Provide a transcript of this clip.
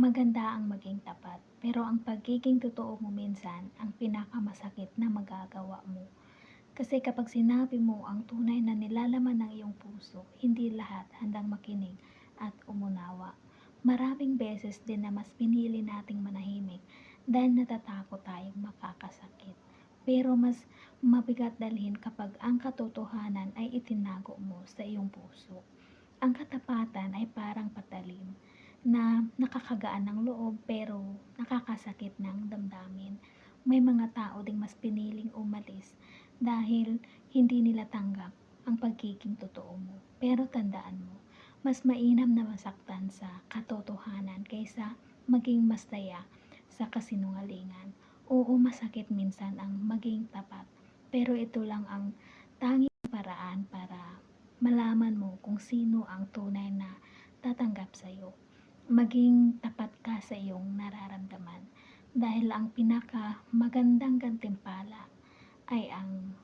Maganda ang maging tapat, pero ang pagiging totoo mo minsan ang pinakamasakit na magagawa mo. Kasi kapag sinabi mo ang tunay na nilalaman ng iyong puso, hindi lahat handang makinig at umunawa. Maraming beses din na mas pinili nating manahimik dahil natatakot tayong makakasakit. Pero mas mabigat dalhin kapag ang katotohanan ay itinago mo sa iyong puso. Ang katapatan ay parang patalim na nakakagaan ng loob pero nakakasakit ng damdamin. May mga tao ding mas piniling umalis dahil hindi nila tanggap ang pagiging totoo mo. Pero tandaan mo, mas mainam na masaktan sa katotohanan kaysa maging masaya sa kasinungalingan. Oo, masakit minsan ang maging tapat, pero ito lang ang tanging paraan para malaman mo kung sino ang tunay na tatanggap sa iyo. Maging tapat ka sa iyong nararamdaman dahil ang pinaka magandang gantimpala ay ang